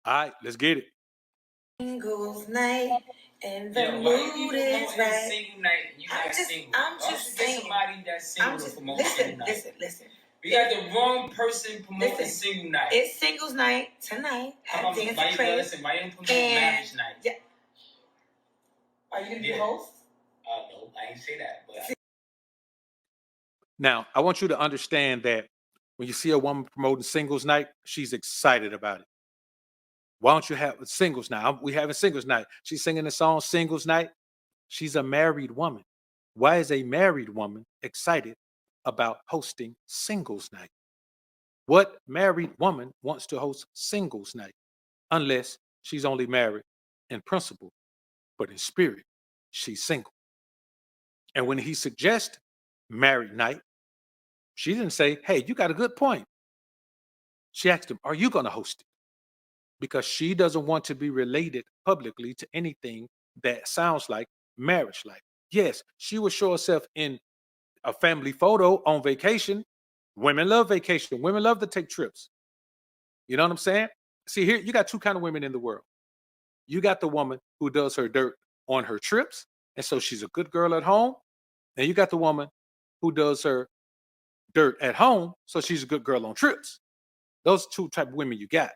All right, let's get it. Singles night and the mood is right. Single night, you I'm just saying. Somebody that's single to promote single night. Listen. You got the wrong person promoting single night. It's singles night tonight. Why you promote marriage night? Yeah. Are you gonna be a host? No, I ain't say that. But Now, I want you to understand that when you see a woman promoting singles night, she's excited about it. Why don't you have a singles night? We having singles night. She's singing the song Singles Night. She's a married woman. Why is a married woman excited about hosting singles night? What married woman wants to host singles night unless she's only married in principle, but in spirit, she's single? And when he suggests married night, she didn't say, hey, you got a good point. She asked him, are you going to host it? Because she doesn't want to be related publicly to anything that sounds like marriage life. Yes, she will show herself in a family photo on vacation. Women love vacation. Women love to take trips. You know what I'm saying? See, here you got two kind of women in the world. You got the woman who does her dirt on her trips, and so she's a good girl at home. And you got the woman who does her dirt at home, so she's a good girl on trips. Those two type of women you got.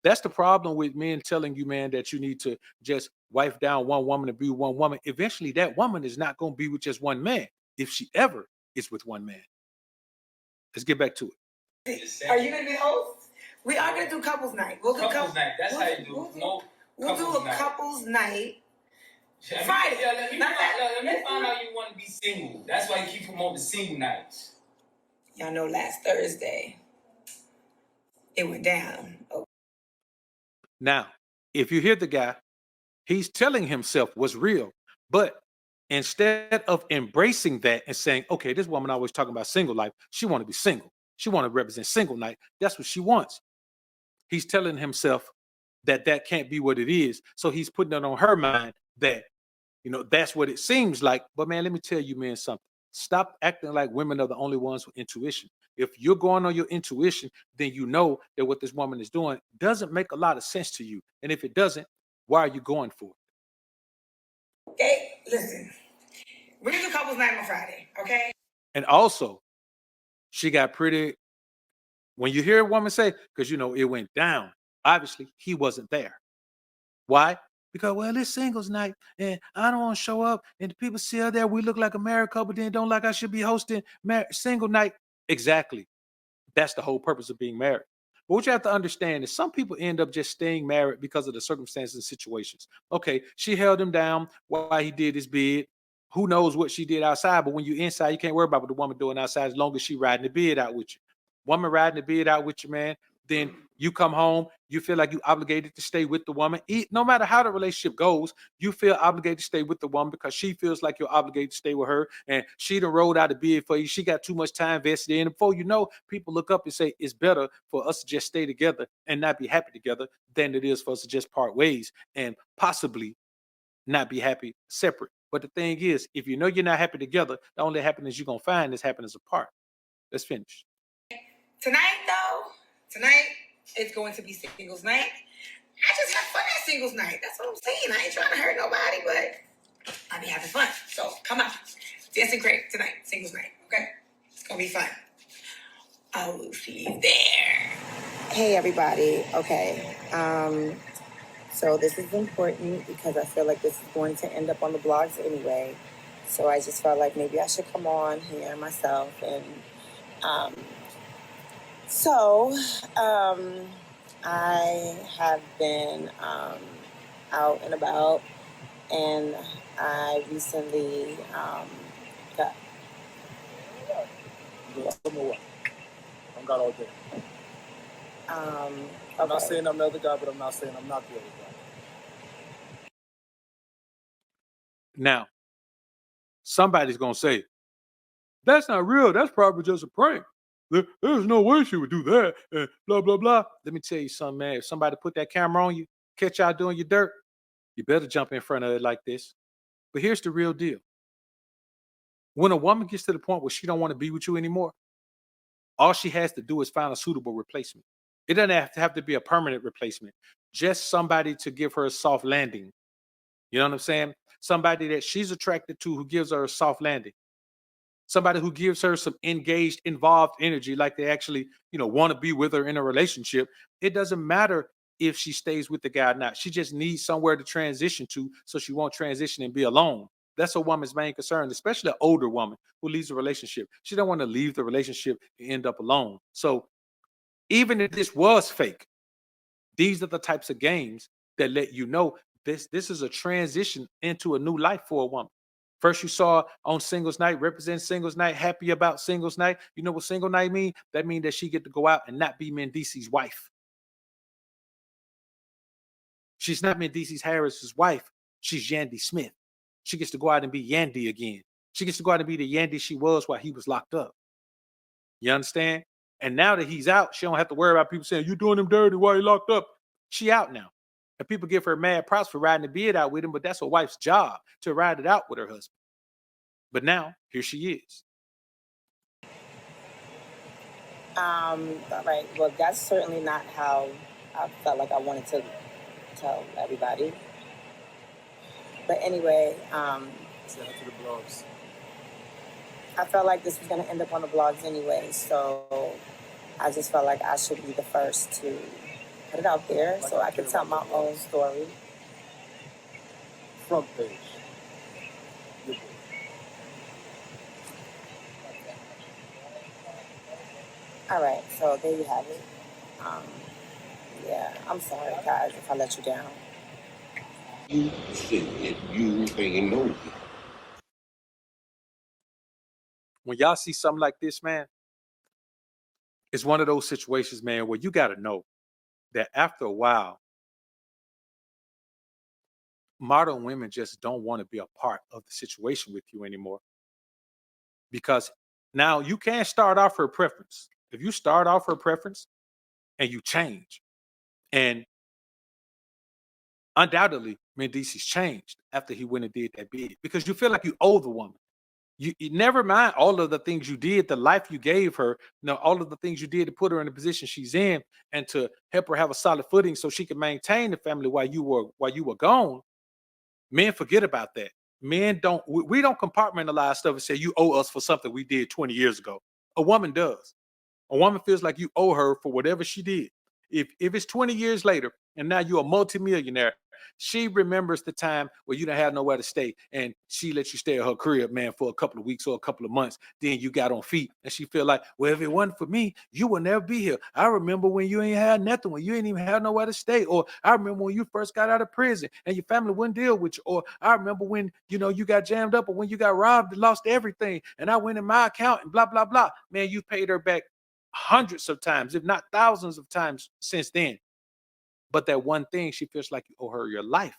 That's the problem with men telling you, man, that you need to just wife down one woman and be one woman. Eventually, that woman is not going to be with just one man if she ever is with one man. Let's get back to it. Are you going to be the host? We are going to do couples night. We'll do couples night. That's how you do it. We'll do a couples night. Friday. Let me find out you want to be single. That's why you keep promoting single nights. Y'all know last Thursday, it went down. Oh. Now, if you hear the guy, he's telling himself what's real, but instead of embracing that and saying, okay, this woman always talking about single life, she want to be single. She want to represent single night. That's what she wants. He's telling himself that that can't be what it is. So he's putting it on her mind that, you know, that's what it seems like. But man, let me tell you, man, something. Stop acting like women are the only ones with intuition. If you're going on your intuition, then you know that what this woman is doing doesn't make a lot of sense to you. And if it doesn't, why are you going for it? Okay, listen. We're gonna do couples night on Friday, okay? And also, she got pretty. When you hear a woman say, because you know it went down, obviously he wasn't there. Why? Because, well, it's singles night and I don't want to show up. And the people see her there. We look like a married couple, then don't like I should be hosting single night. Exactly. That's the whole purpose of being married. But what you have to understand is some people end up just staying married because of the circumstances and situations. Okay, she held him down while he did his bid. Who knows what she did outside? But when you're inside, you can't worry about what the woman doing outside as long as she riding the bid out with you. Woman riding the bid out with you, man. Then you come home, you feel like you obligated to stay with the woman. No matter how the relationship goes, you feel obligated to stay with the woman because she feels like you're obligated to stay with her. And she done rolled out a bid for you. She got too much time vested in. And before you know, people look up and say, it's better for us to just stay together and not be happy together than it is for us to just part ways and possibly not be happy separate. But the thing is, if you know you're not happy together, the only happiness you're going to find is happiness apart. Let's finish. Tonight, it's going to be singles night. I just have fun at singles night. That's what I'm saying. I ain't trying to hurt nobody, but I be having fun. So come on. Dancing crate tonight, singles night, okay? It's going to be fun. I will see you there. Hey, everybody. Okay. So this is important because I feel like this is going to end up on the blogs anyway. So I just felt like maybe I should come on here myself and I have been out and about, and I recently got. I'm not all day. I'm not saying I'm the other guy, but I'm not saying I'm not the other guy. Now, somebody's going to say, that's not real. That's probably just a prank. There's no way she would do that. And blah, blah, blah. Let me tell you something, man. If somebody put that camera on you, catch y'all doing your dirt, you better jump in front of it like this. But here's the real deal. When a woman gets to the point where she don't want to be with you anymore, all she has to do is find a suitable replacement. It doesn't have to be a permanent replacement. Just somebody to give her a soft landing. You know what I'm saying? Somebody that she's attracted to who gives her a soft landing. Somebody who gives her some engaged, involved energy, like they actually, want to be with her in a relationship. It doesn't matter if she stays with the guy or not. She just needs somewhere to transition to so she won't transition and be alone. That's a woman's main concern, especially an older woman who leaves a relationship. She don't want to leave the relationship and end up alone. So even if this was fake, these are the types of games that let you know this is a transition into a new life for a woman. First, you saw on singles night, represent singles night, happy about singles night. You know what single night mean? That means that she get to go out and not be Mendeece's wife. She's not Mendeece's Harris's wife. She's Yandy Smith. She gets to go out and be Yandy again. She gets to go out and be the Yandy she was while he was locked up. You understand? And now that he's out, she don't have to worry about people saying, you doing him dirty while he locked up. She out now. And people give her mad props for riding the beard out with him, but that's a wife's job to ride it out with her husband. But now, here she is. All right. Well, that's certainly not how I felt like I wanted to tell everybody. But anyway, Send it to the blogs. I felt like this was going to end up on the blogs anyway. So I just felt like I should be the first to put it out there so I could tell my own story. Front page. All right. So there you have it. Yeah, I'm sorry, guys, if I let you down. You said you ain't know. When y'all see something like this, man, it's one of those situations, man, where you got to know that after a while, modern women just don't want to be a part of the situation with you anymore. Because now you can't start off her preference. If you start off her preference and you change, and undoubtedly, Mendeece's changed after he went and did that bid because you feel like you owe the woman. You never mind all of the things you did, the life you gave her, all of the things you did to put her in the position she's in and to help her have a solid footing so she could maintain the family while you were gone. Men forget about that. Men don't, we don't compartmentalize stuff and say you owe us for something we did 20 years ago. A woman does. A woman feels like you owe her for whatever she did. If it's 20 years later and now you're a multimillionaire, she remembers the time where you didn't have nowhere to stay and she let you stay at her crib, man, for a couple of weeks or a couple of months. Then you got on feet and she feel like, well, if it wasn't for me, you would never be here. I remember when you ain't had nothing, when you ain't even have nowhere to stay. Or I remember when you first got out of prison and your family wouldn't deal with you. Or I remember when, you got jammed up or when you got robbed and lost everything. And I went in my account and blah, blah, blah. Man, you paid her back hundreds of times, if not thousands of times since then. But that one thing, she feels like you owe her your life.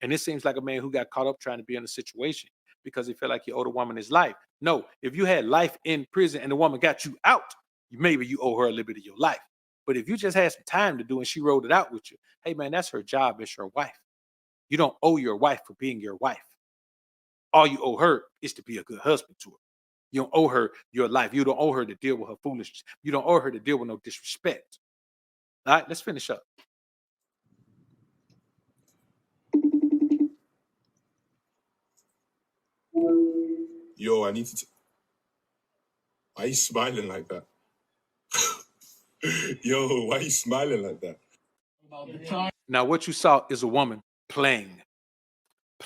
And it seems like a man who got caught up trying to be in a situation because he felt like he owed a woman his life. No, if you had life in prison and the woman got you out, maybe you owe her a little bit of your life. But if you just had some time to do and she rolled it out with you, hey man, that's her job as your wife. You don't owe your wife for being your wife. All you owe her is to be a good husband to her. You don't owe her your life. You don't owe her to deal with her foolishness. You don't owe her to deal with no disrespect. All right, let's finish up. Yo, I need to. Why are you smiling like that? Yo, why are you smiling like that? Now, what you saw is a woman playing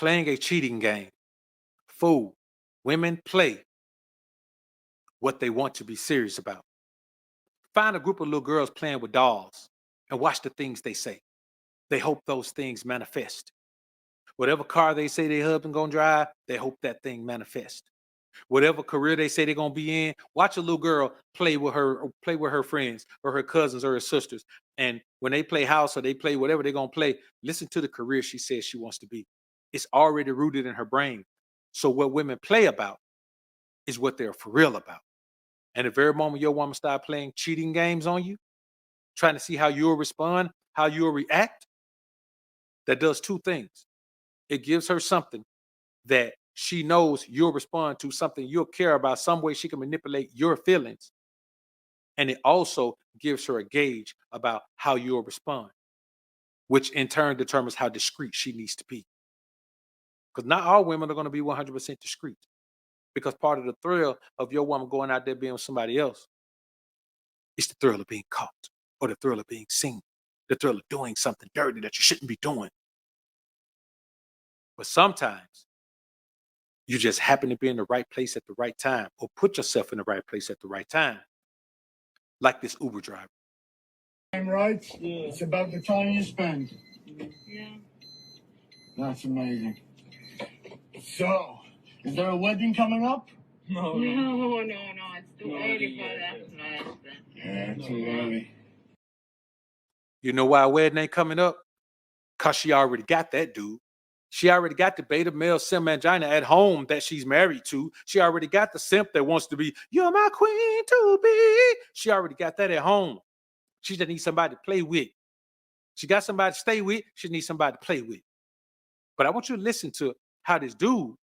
a cheating game. Fool. Women play what they want to be serious about. Find a group of little girls playing with dolls and watch the things they say. They hope those things manifest. Whatever car they say their husband gonna drive, they hope that thing manifests. Whatever career they say they're gonna be in, watch a little girl play with her friends or her cousins or her sisters. And when they play house or they play whatever they're gonna play, listen to the career she says she wants to be. It's already rooted in her brain. So what women play about is what they're for real about. And the very moment your woman start playing cheating games on you, trying to see how you'll respond, how you'll react, that does two things. It gives her something that she knows you'll respond to, something you'll care about, some way she can manipulate your feelings. And it also gives her a gauge about how you'll respond, which in turn determines how discreet she needs to be. Because not all women are going to be 100% discreet. Because part of the thrill of your woman going out there being with somebody else is the thrill of being caught, or the thrill of being seen, the thrill of doing something dirty that you shouldn't be doing. But sometimes you just happen to be in the right place at the right time, or put yourself in the right place at the right time, like this Uber driver. Right? Yeah. It's about the time you spend. Yeah. That's amazing. So, is there a wedding coming up? No. No, it's too early for that. Yeah, too early. You know why a wedding ain't coming up? Because she already got that dude. She already got the beta male simp mangina at home that she's married to. She already got the simp that wants to be, you're my queen to be. She already got that at home. She just needs somebody to play with. She got somebody to stay with. She needs somebody to play with. But I want you to listen to how this dude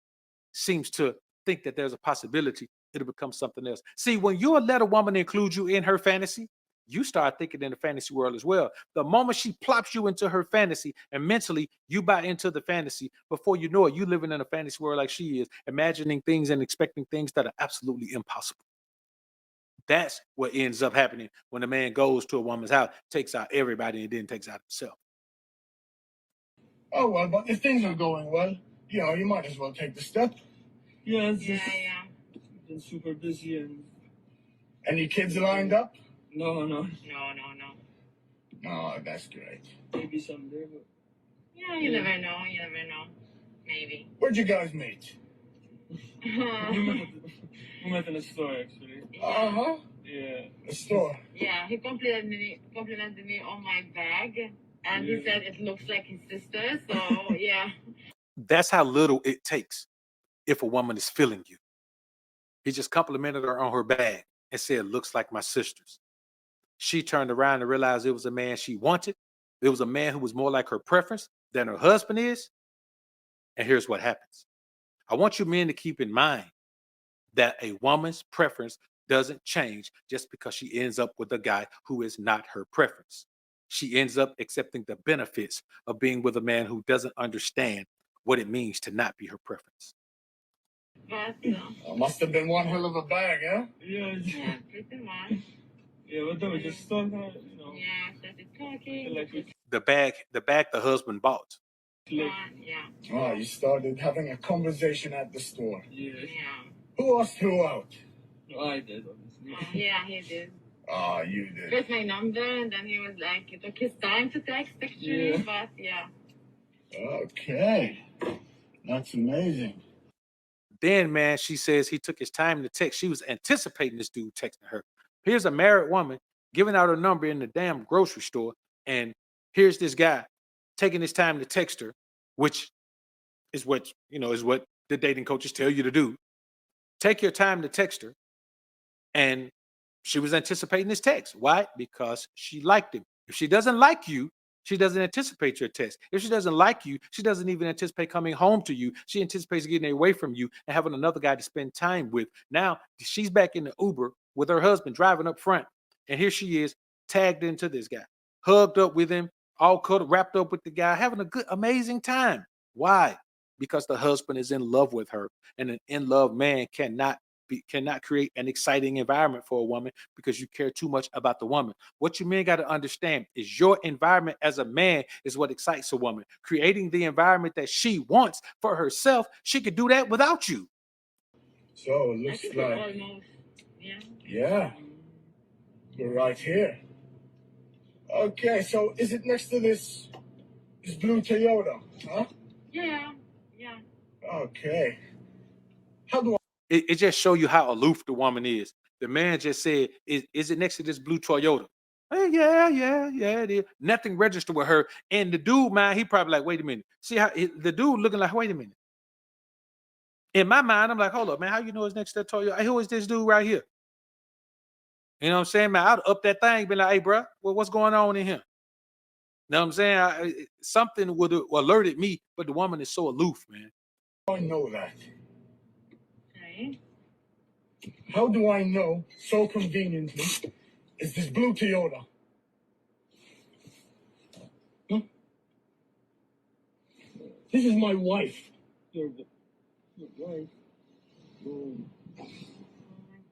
seems to think that there's a possibility it'll become something else. See, when you let a woman include you in her fantasy, you start thinking in the fantasy world as well. The moment she plops you into her fantasy and mentally you buy into the fantasy, before you know it, you living in a fantasy world like she is, imagining things and expecting things that are absolutely impossible. That's what ends up happening when a man goes to a woman's house, takes out everybody, and then takes out himself. Oh, well, but if things are going well, you might as well take the step. Yeah, it's just Yeah. been super busy and Any kids lined up? no. No. Oh, that's great. Maybe someday, but Yeah, you never know. Maybe. Where'd you guys meet? we met in a store actually. Uh-huh. Yeah. The store. Yeah, he complimented me on my bag, and he said it looks like his sister. So yeah. That's how little it takes if a woman is feeling you. He just complimented her on her bag and said, looks like my sister's. She turned around and realized it was a man she wanted. It was a man who was more like her preference than her husband is. And here's what happens. I want you men to keep in mind that a woman's preference doesn't change just because she ends up with a guy who is not her preference. She ends up accepting the benefits of being with a man who doesn't understand what it means to not be her preference. But Must have been one hell of a bag, huh? Yeah, pretty much. yeah, but then we just started, Yeah, started talking. like The bag the husband bought. Yeah. Oh, you started having a conversation at the store. yeah. Who asked who out? No, I did obviously. Yeah, he did. Oh, you did. First my number, and then he was like, it took his time to text actually, Yeah. but yeah. Okay. That's amazing. Then, man, she says he took his time to text. She was anticipating this dude texting her. Here's a married woman giving out her number in the damn grocery store, and here's this guy taking his time to text her, which is what the dating coaches tell you to do. Take your time to text her, and she was anticipating this text. Why? Because she liked him. If she doesn't like you, she doesn't anticipate your text. If she doesn't like you, she doesn't even anticipate coming home to you. She anticipates getting away from you and having another guy to spend time with. Now she's back in the Uber with her husband driving up front. And here she is tagged into this guy, hugged up with him, all cuddled, wrapped up with the guy, having a good, amazing time. Why? Because the husband is in love with her. And an in love man cannot create an exciting environment for a woman because you care too much about the woman. What you men got to understand is your environment as a man is what excites a woman. Creating the environment that she wants for herself, she could do that without you. So it looks like, Almost. yeah, we're right here. Okay, so is it next to this blue Toyota, huh? Yeah. Okay. How do It just show you how aloof the woman is. The man just said, is it next to this blue Toyota? Hey, yeah, it is. Nothing registered with her. And the dude, man, he probably like, wait a minute. See how the dude looking like, wait a minute. In my mind, I'm like, hold up, man, how you know it's next to that Toyota? Hey, who is this dude right here? You know what I'm saying, man? I'd up that thing, be like, hey, bro, what's going on in here? You know what I'm saying? Something would have alerted me, but the woman is so aloof, man. I know that? Okay. How do I know so conveniently is this blue Toyota. Huh? This is my wife. Your wife?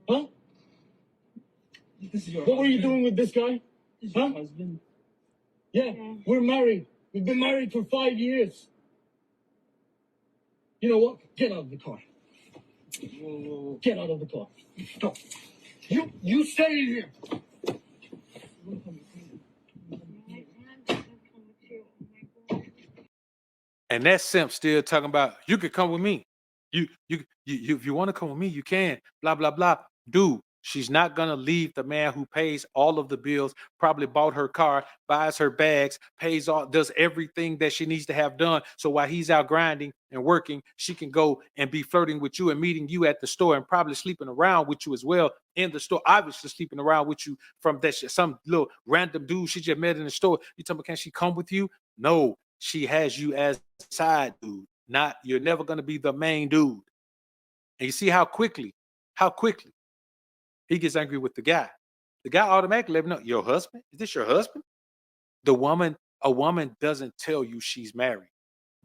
Huh? This is your what were you doing with this guy? This is your husband. Yeah, we're married. We've been married for 5 years. You know what? Get out of the car. Get out of the car. Stop. You stay in here. And that simp still talking about you could come with me. You if you want to come with me, you can. Blah blah blah. Dude, she's not gonna leave the man who pays all of the bills, probably bought her car, buys her bags, pays all, does everything that she needs to have done. So while he's out grinding and working, she can go and be flirting with you and meeting you at the store and probably sleeping around with you as well in the store. Obviously sleeping around with you from that shit, some little random dude she just met in the store. You tell me, can she come with you? No, she has you as a side dude. Not, you're never gonna be the main dude. And you see how quickly he gets angry with the guy. The guy automatically let him know, your husband? Is this your husband? A woman doesn't tell you she's married.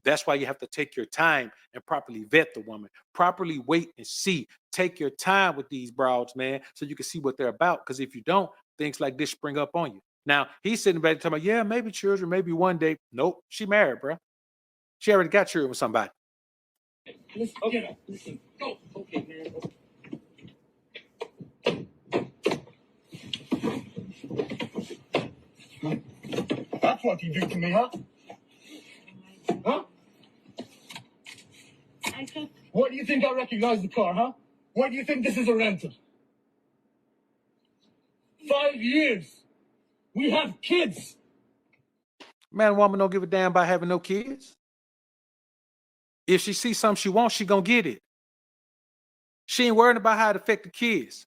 That's why you have to take your time and properly vet the woman. Properly wait and see. Take your time with these broads, man, so you can see what they're about. Because if you don't, things like this spring up on you. Now, he's sitting back talking about, yeah, maybe children, maybe one day. Nope, she married, bro. She already got children with somebody. Listen, okay, listen. Go. Okay, man. That's what you do to me, huh? Huh? What do you think I recognize the car, huh? Why do you think this is a rental? 5 years. We have kids. Man, woman don't give a damn about having no kids. If she sees something she wants, she gonna get it. She ain't worried about how it affect the kids.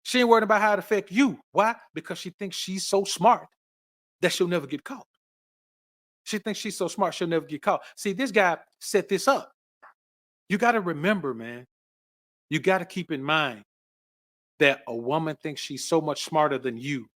She ain't worried about how it affect you. Why? Because she thinks she's so smart that she'll never get caught. She thinks she's so smart she'll never get caught. See, this guy set this up. You got to remember, man, you got to keep in mind that a woman thinks she's so much smarter than you